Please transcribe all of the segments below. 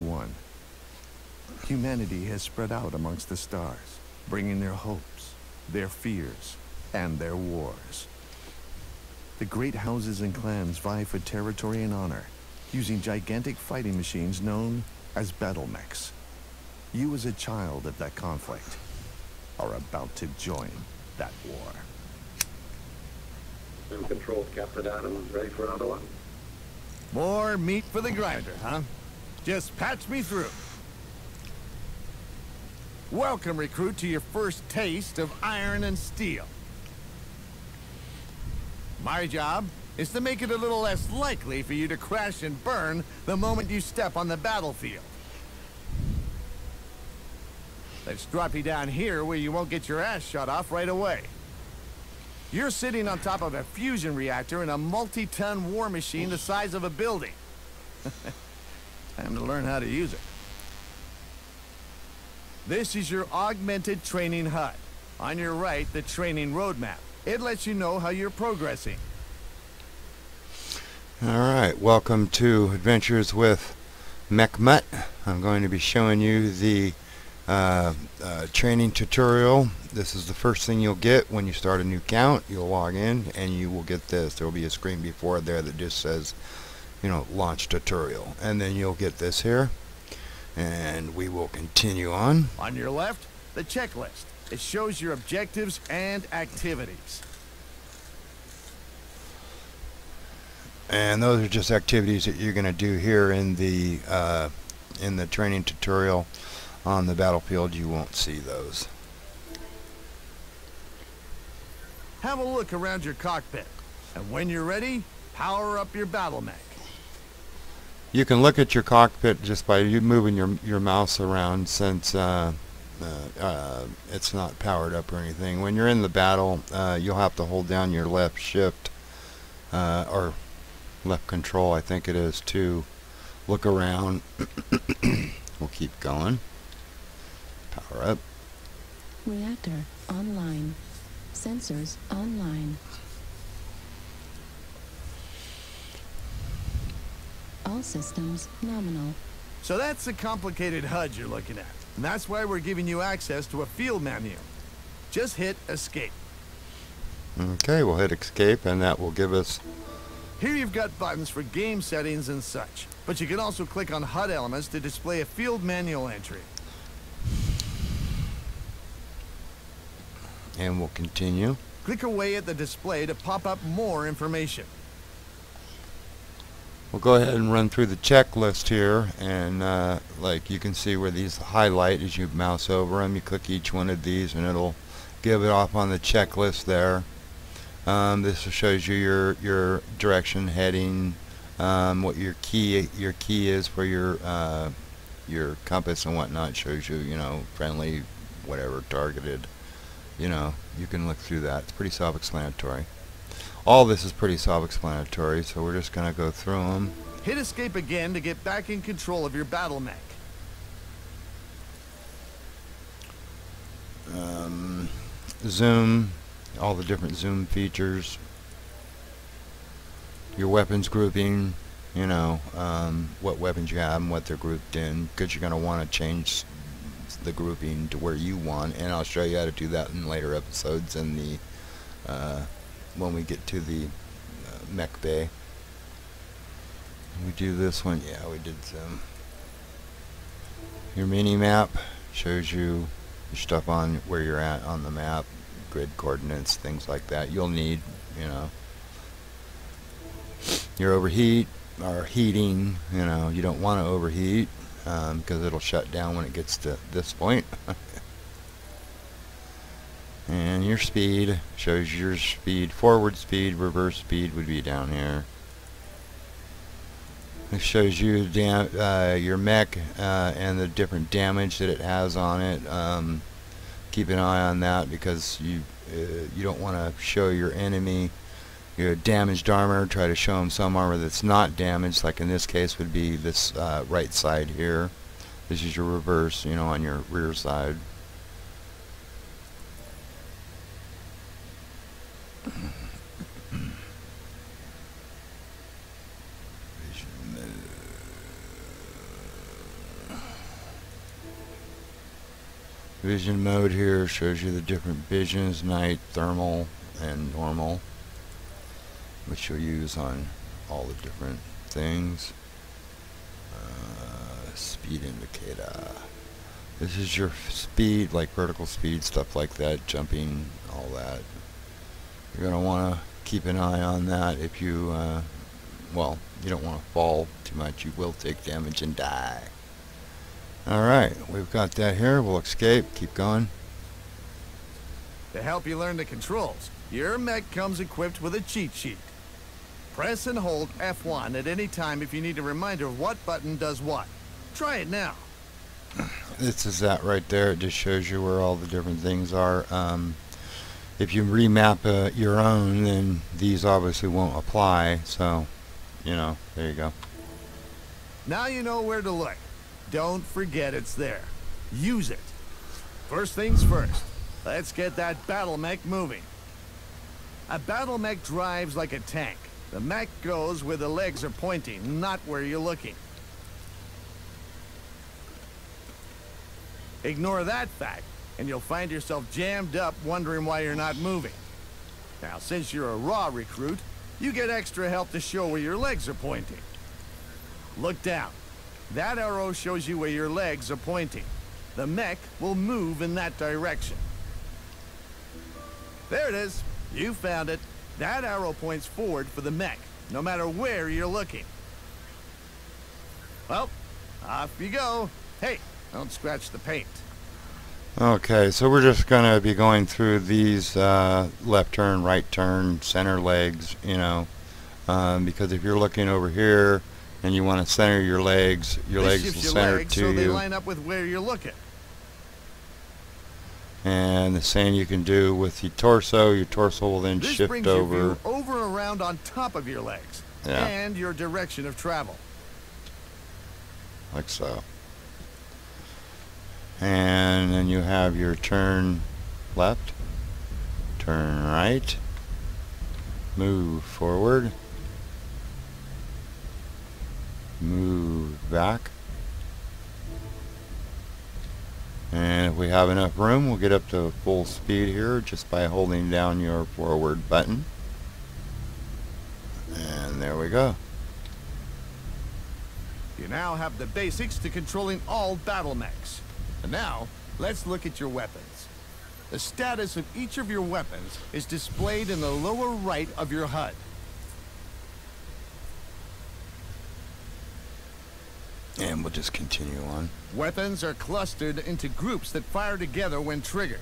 One. Humanity has spread out amongst the stars, bringing their hopes, their fears, and their wars. The great houses and clans vie for territory and honor, using gigantic fighting machines known as battle mechs. You, as a child of that conflict, are about to join that war. In control, Captain Adams. Ready for another one? More meat for the grinder, huh? Just patch me through. Welcome, recruit, to your first taste of iron and steel. My job is to make it a little less likely for you to crash and burn the moment you step on the battlefield. Let's drop you down here where you won't get your ass shot off right away. You're sitting on top of a fusion reactor in a multi-ton war machine the size of a building. Time to learn how to use it. This is your augmented training HUD. On your right, the training roadmap. It lets you know how you're progressing. Alright, welcome to Adventures with Mechmut. I'm going to be showing you the training tutorial. This is the first thing you'll get when you start a new count. You'll log in and you will get this. There will be a screen before there that just says, you know, launch tutorial. And then you'll get this here. And we will continue on. On your left, the checklist. It shows your objectives and activities. And those are just activities that you're going to do here in the training tutorial. On the battlefield, you won't see those. Have a look around your cockpit. And when you're ready, power up your battle mech. You can look at your cockpit just by you moving your mouse around, since it's not powered up or anything. When you're in the battle, you'll have to hold down your left shift or left control, I think it is, to look around. We'll keep going. Power up. Reactor online. Sensors online. All systems nominal. So that's the complicated HUD you're looking at. And that's why we're giving you access to a field menu. Just hit escape. Okay, we'll hit escape and that will give us... Here you've got buttons for game settings and such. But you can also click on HUD elements to display a field manual entry. And we'll continue. Click away at the display to pop up more information. We'll go ahead and run through the checklist here, and like you can see where these highlight as you mouse over them. You click each one of these and it'll give it off on the checklist there. This shows you your direction, heading, what your key is for your compass and whatnot. Shows you, you know, friendly, whatever, targeted. You know, you can look through that. It's pretty self-explanatory. All this is pretty self-explanatory, so we're just going to go through them. Hit escape again to get back in control of your battle mech. Zoom, all the different zoom features. Your weapons grouping, you know, what weapons you have and what they're grouped in, because you're going to want to change the grouping to where you want, and I'll show you how to do that in later episodes in the when we get to the mech bay. We do this one, yeah, we did some. Your mini map shows you your stuff on where you're at on the map, grid coordinates, things like that you'll need, you know. Your overheat or heating, you know, you don't want to overheat because it'll shut down when it gets to this point. And your speed shows your speed. Forward speed, reverse speed would be down here. It shows you your mech and the different damage that it has on it. Keep an eye on that, because you don't want to show your enemy your damaged armor. Try to show them some armor that's not damaged, like in this case would be this right side here. This is your reverse, you know, on your rear side. Vision mode here shows you the different visions, night, thermal, and normal, which you'll use on all the different things. Speed indicator. This is your speed, like vertical speed, stuff like that, jumping, all that. You're going to want to keep an eye on that if you, well, you don't want to fall too much. You will take damage and die. Alright, we've got that here. We'll escape. Keep going. To help you learn the controls, your mech comes equipped with a cheat sheet. Press and hold F1 at any time if you need a reminder of what button does what. Try it now. This is that right there. It just shows you where all the different things are. If you remap your own, then these obviously won't apply. So, you know, there you go. Now you know where to look. Don't forget it's there. Use it. First things first. Let's get that battle mech moving. A battle mech drives like a tank. The mech goes where the legs are pointing, not where you're looking. Ignore that fact, and you'll find yourself jammed up wondering why you're not moving. Now, since you're a raw recruit, you get extra help to show where your legs are pointing. Look down. That arrow shows you where your legs are pointing. The mech will move in that direction. There it is. You found it. That arrow points forward for the mech, no matter where you're looking. Well, off you go. Hey, don't scratch the paint. Okay, so we're just going to be going through these left turn, right turn, center legs, you know, because if you're looking over here and you want to center your legs will center to so you. they line up with where you're looking. And the same you can do with your torso will then This shift brings over. your view over and around on top of your legs, Yeah. and your direction of travel. Like so. And then you have your turn left, turn right, move forward, move back, and if we have enough room we'll get up to full speed here just by holding down your forward button, and there we go. You now have the basics to controlling all battle mechs. And now, let's look at your weapons. The status of each of your weapons is displayed in the lower right of your HUD. And we'll just continue on. Weapons are clustered into groups that fire together when triggered.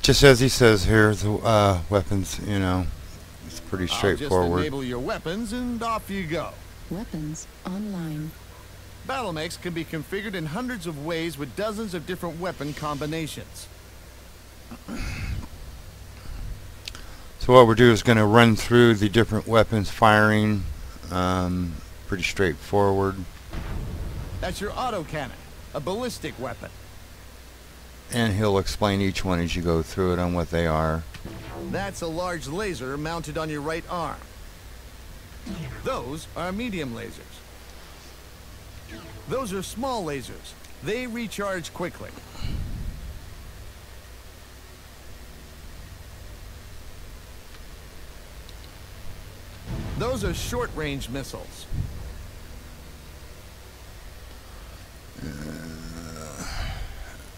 Just as he says here, the weapons, you know, it's pretty I'll straightforward. just enable your weapons and off you go. Weapons online. Battle mechs can be configured in hundreds of ways with dozens of different weapon combinations. So what we're doing is going to run through the different weapons firing. Pretty straightforward. That's your autocannon, a ballistic weapon. And he'll explain each one as you go through it on what they are. That's a large laser mounted on your right arm. Those are medium lasers. Those are small lasers. They recharge quickly. Those are short-range missiles.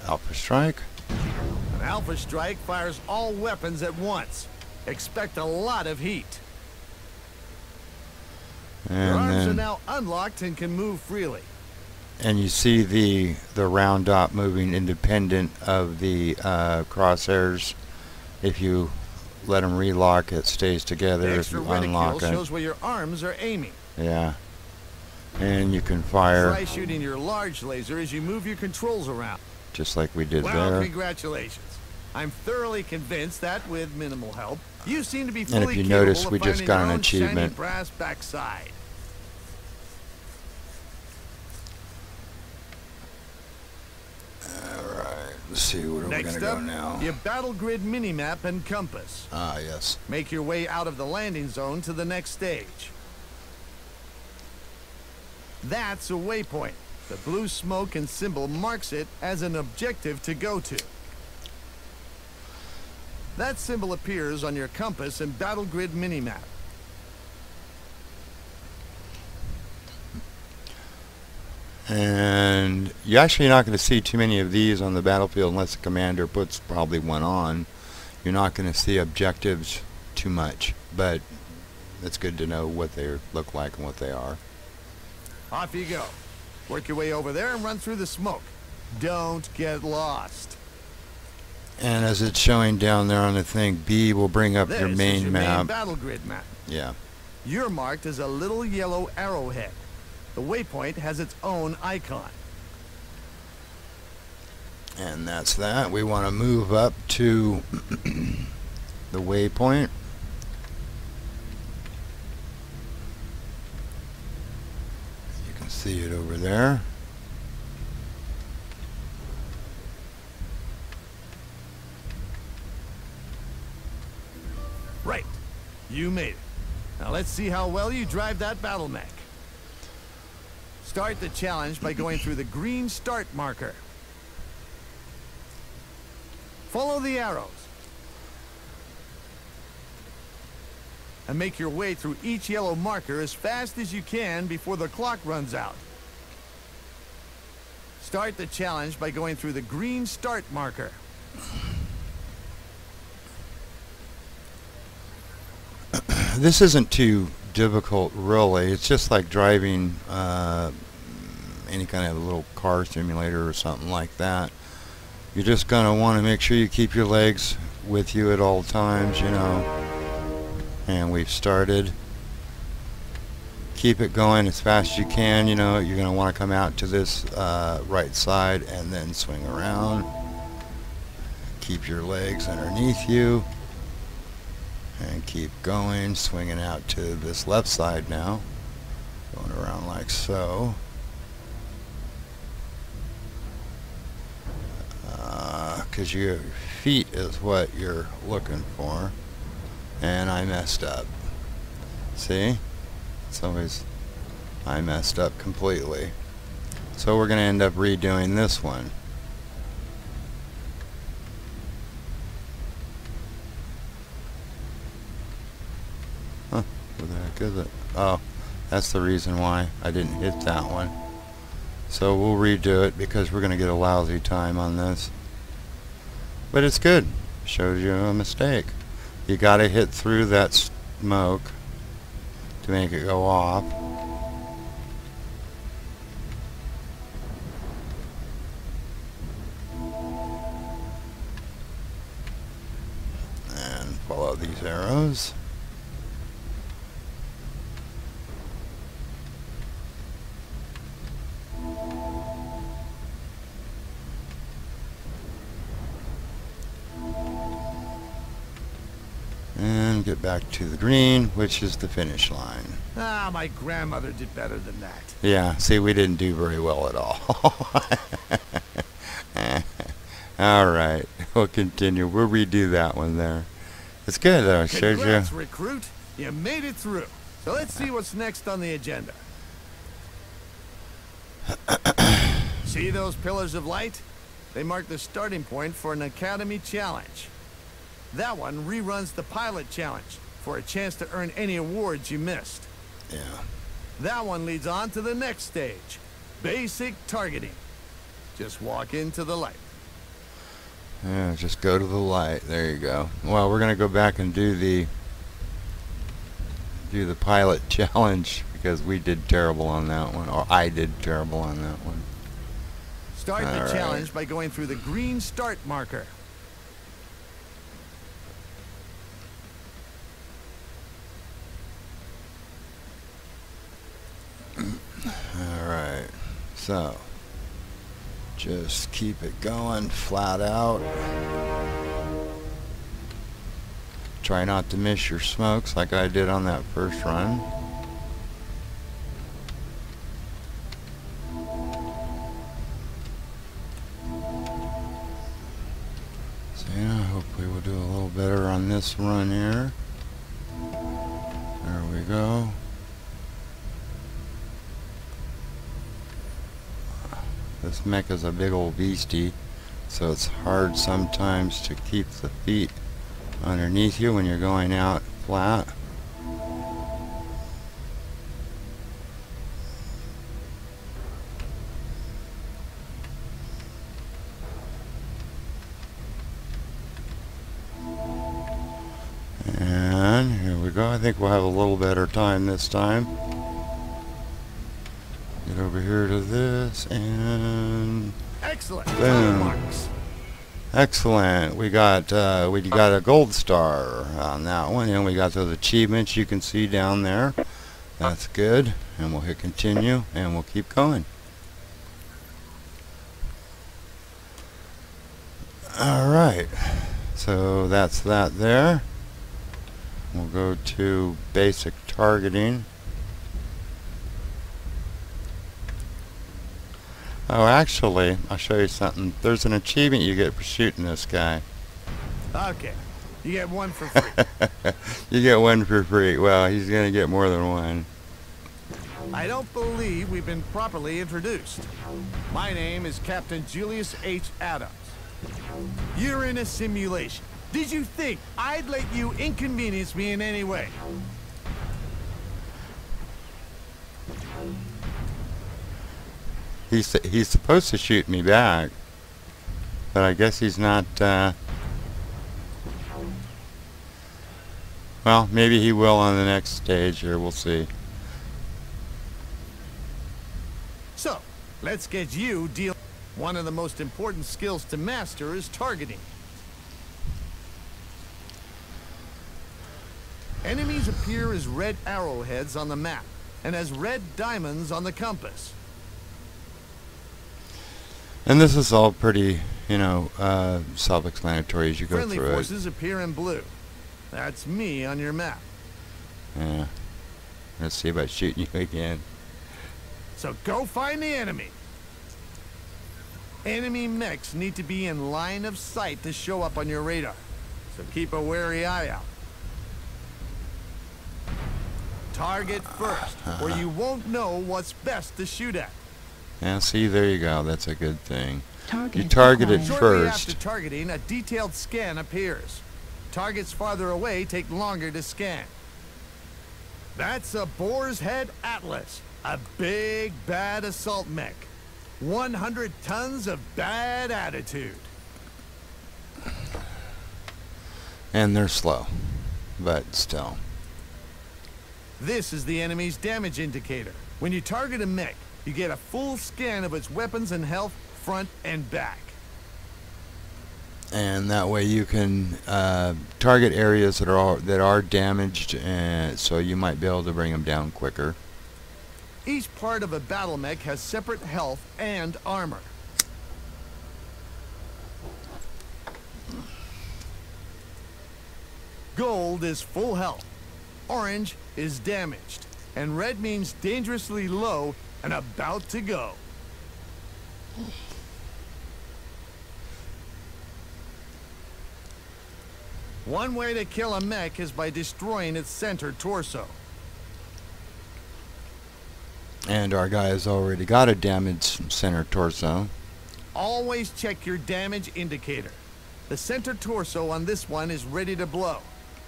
Alpha Strike. An Alpha Strike fires all weapons at once. Expect a lot of heat. Your And arms are then, now unlocked and can move freely. and you see the round dot moving independent of the crosshairs. If you let them relock, it stays together. The If extra you unlock reticule it, shows where your arms are aiming. yeah. And you can fire Try shooting your large laser as you move your controls around. just like we did Well, there. congratulations. I'm thoroughly convinced that with minimal help, you seem to be And fully if you capable notice, of we just finding got your an own shiny achievement. brass backside. Alright, let's see, where are we Next going to up, go now? your battle grid minimap and compass. Ah, yes. Make your way out of the landing zone to the next stage. That's a waypoint. The blue smoke and symbol marks it as an objective to go to. That symbol appears on your compass and battle grid minimap. And you're actually not going to see too many of these on the battlefield unless the commander puts probably one on. You're not going to see objectives too much, but it's good to know what they look like and what they are. Off you go. Work your way over there and run through the smoke. Don't get lost. And as it's showing down there on the thing, B will bring up your main is your map. main battle grid map. Yeah. You're marked as a little yellow arrowhead. The waypoint has its own icon. And that's that. We want to move up to the waypoint. You can see it over there. Right. You made it. Now let's see how well you drive that battle mech. Start the challenge by going through the green start marker. Follow the arrows. And make your way through each yellow marker as fast as you can before the clock runs out. Start the challenge by going through the green start marker. This isn't too difficult, really. It's just like driving any kind of little car simulator or something like that. You're just going to want to make sure you keep your legs with you at all times, you know. And we've started. Keep it going as fast as you can, you know. You're going to want to come out to this right side and then swing around. Keep your legs underneath you. And keep going, swinging out to this left side now. Going around like so. Because your feet is what you're looking for. And I messed up. See? It's always, I messed up completely. So we're going to end up redoing this one. Huh, where the heck is it? Oh, that's the reason why I didn't hit that one. So we'll redo it because we're going to get a lousy time on this. But it's good. Shows you a mistake. You got to hit through that smoke to make it go off. And follow these arrows. And get back to the green, which is the finish line. Ah, my grandmother did better than that. Yeah, see, we didn't do very well at all. Alright, we'll continue. We'll redo that one there. It's good though, it shows you. Congrats, recruit. You made it through. So let's see what's next on the agenda. See those pillars of light? They mark the starting point for an Academy challenge. That one reruns the pilot challenge for a chance to earn any awards you missed. Yeah. That one leads on to the next stage, basic targeting. Just walk into the light. Yeah, just go to the light. There you go. Well, we're going to go back and do the pilot challenge because we did terrible on that one, or I did terrible on that one. Start the challenge by going through the green start marker. Alright, so just keep it going flat out. Try not to miss your smokes like I did on that first run. So yeah, hopefully we'll do a little better on this run here. There we go. This mech is a big old beastie, so it's hard sometimes to keep the feet underneath you when you're going out flat. And here we go. I think we'll have a little better time this time. Get over here to this and Excellent. boom. Marks. Excellent. We got a gold star on that one, and we got those achievements you can see down there. That's good. And we'll hit continue, and we'll keep going. All right. So that's that there. We'll go to basic targeting. Oh, actually, I'll show you something. There's an achievement you get for shooting this guy. Okay. You get one for free. You get one for free. Well, he's going to get more than one. I don't believe we've been properly introduced. My name is Captain Julius H. Adams. You're in a simulation. Did you think I'd let you inconvenience me in any way? He's supposed to shoot me back, but I guess he's not. Well, maybe he will on the next stage, or we'll see. So, let's get you deal. One of the most important skills to master is targeting. Enemies appear as red arrowheads on the map and as red diamonds on the compass. And this is all pretty, you know, self-explanatory as you go Friendly through forces appear in blue. That's me on your map. it. Yeah. Let's see about shooting you again. So go find the enemy. Enemy mechs need to be in line of sight to show up on your radar. So keep a wary eye out. Target first, or you won't know what's best to shoot at. Yeah, see, there you go. That's a good thing. Target You target it acquired. Shortly after first. targeting, a detailed scan appears. Targets farther away take longer to scan. That's a Boar's Head Atlas, a big, bad assault mech. 100 tons of bad attitude. And they're slow, but still. This is the enemy's damage indicator. When you target a mech, you get a full scan of its weapons and health, front and back. And that way you can target areas that are damaged, and so you might be able to bring them down quicker. Each part of a battle mech has separate health and armor. Gold is full health. Orange is damaged. And red means dangerously low and about to go. One way to kill a mech is by destroying its center torso. And our guy has already got a damaged center torso. Always check your damage indicator. The center torso on this one is ready to blow.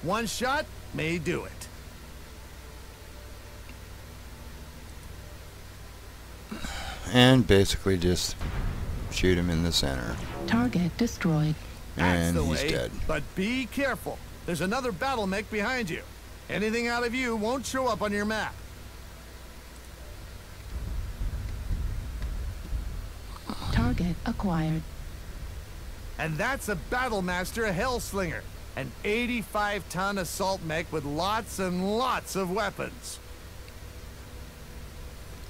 One shot may do it. And basically just shoot him in the center. Target destroyed. And That's the he's way, dead. but be careful. There's another battle mech behind you. Anything out of you won't show up on your map. Target acquired. And that's a Battlemaster Hellslinger, an 85-ton assault mech with lots and lots of weapons.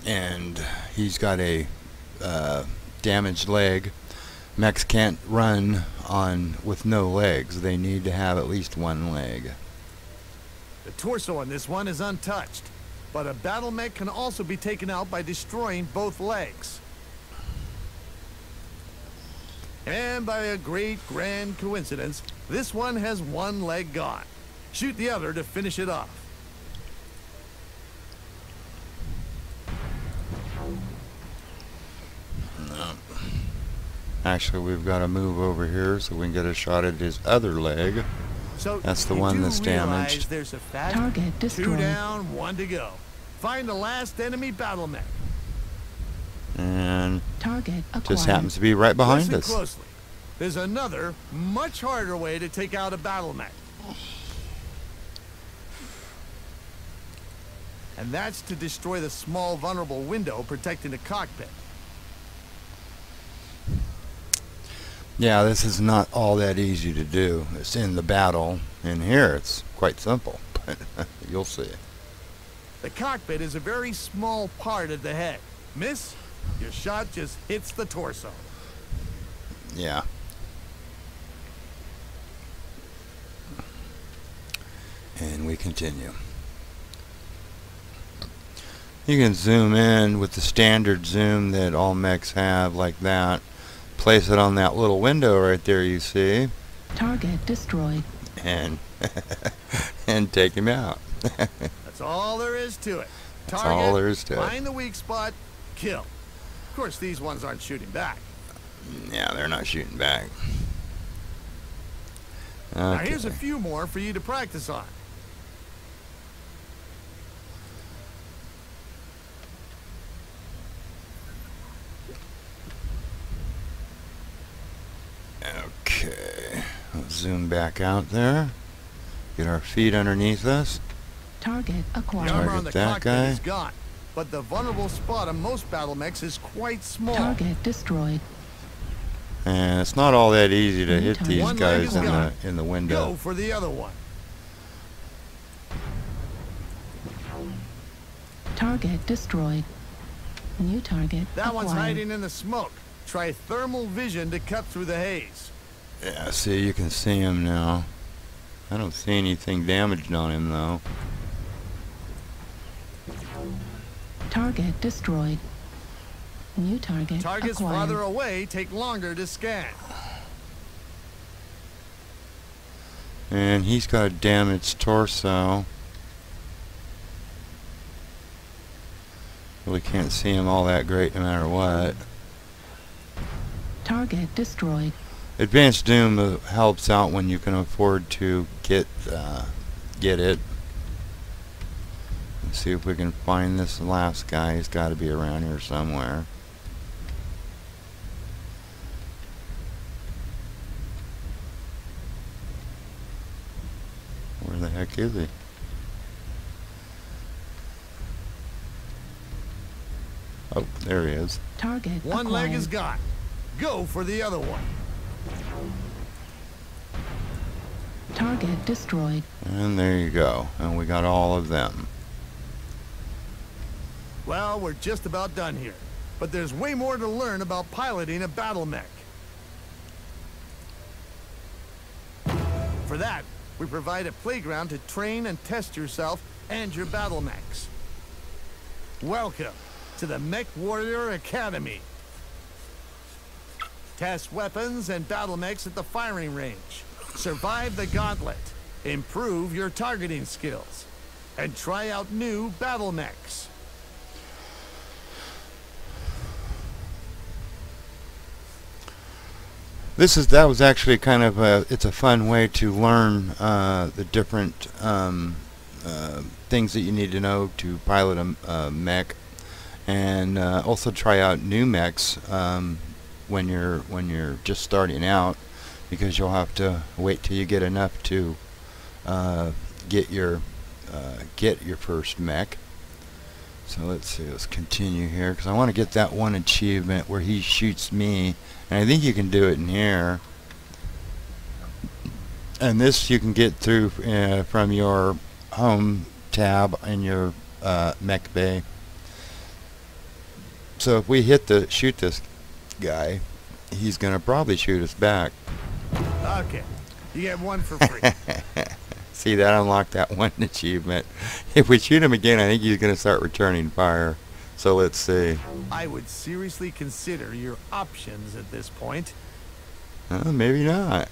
And he's got a damaged leg. Mechs can't run with no legs. They need to have at least one leg. The torso on this one is untouched, but a battle mech can also be taken out by destroying both legs. And by a great grand coincidence, this one has one leg gone. Shoot the other to finish it off. No. Actually, we've got to move over here so we can get a shot at his other leg. So That's the you one do that's realize damaged. There's a fast Target 2 destroyed. down, 1 to go. Find the last enemy battle mech. And Target acquired. just happens to be right behind Listen us. closely. There's another, much harder way to take out a battle mech. And that's to destroy the small, vulnerable window protecting the cockpit. Yeah, this is not all that easy to do. It's in the battle. In here, it's quite simple, but you'll see. The cockpit is a very small part of the head. Miss, your shot just hits the torso. Yeah. And we continue. You can zoom in with the standard zoom that all mechs have, like that. Place it on that little window right there you see, Target destroyed. and and take him out. That's all there is to it. That's all there is to it. Find the weak spot, kill. Of course, these ones aren't shooting back. Yeah, they're not shooting back. Now here's a Okay. few more for you to practice on. Okay, let's zoom back out there. Get our feet underneath us. Target The acquired. armor on the that cockpit guy. is gone, but the vulnerable spot on most battle mechs is quite small. Target destroyed. And it's not all that easy to One hit time. these One leg guys is in gone. the Go window. for the other one. Target destroyed. New target That one's acquired. hiding in the smoke. Try thermal vision to cut through the haze. Yeah, see, you can see him now. I don't see anything damaged on him though. Target destroyed. New target Targets acquired. farther away take longer to scan. And he's got a damaged torso. Really can't see him all that great no matter what. Target destroyed. Advanced Doom helps out when you can afford to get it. Let's see if we can find this last guy. He's got to be around here somewhere. Where the heck is he? Oh, there he is. Target One acquired. leg is gone. Go for the other one. Target destroyed. And there you go. And we got all of them. Well, we're just about done here. But there's way more to learn about piloting a battle mech. For that, we provide a playground to train and test yourself and your battle mechs. Welcome to the MechWarrior Academy. Test weapons and battle mechs at the firing range. Survive the gauntlet. Improve your targeting skills. And try out new battle mechs. That was actually kind of it's a fun way to learn the different things that you need to know to pilot a mech, and also try out new mechs when you're just starting out, because you'll have to wait till you get enough to get your first mech. So let's see, let's continue here, because I want to get that one achievement where he shoots me, and I think you can do it in here. And this you can get through from your home tab in your mech bay. So if we shoot this guy, he's gonna probably shoot us back. Okay, you get one for free. See, that unlocked that one achievement. If we shoot him again, I think he's gonna start returning fire. So let's see. I would seriously consider your options at this point. Maybe not.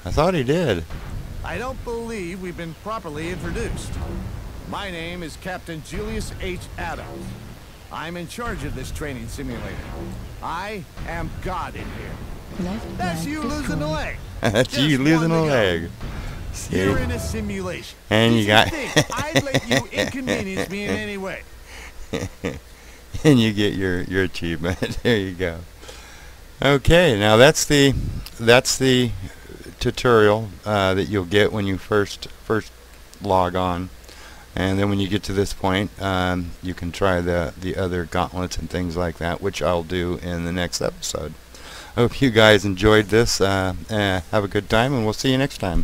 I thought he did. I don't believe we've been properly introduced. My name is Captain Julius H. Adams. I'm in charge of this training simulator. I am God in here. Left That's leg you destroyed. losing a leg. That's Just you losing one a to go. leg. See? You're in a simulation. And Did you got think I'd let you inconvenience me in any way? and you get your achievement. There you go. Okay, now that's the tutorial that you'll get when you first log on, and then when you get to this point, you can try the other gauntlets and things like that, which I'll do in the next episode. Hope you guys enjoyed this. Have a good time, and we'll see you next time.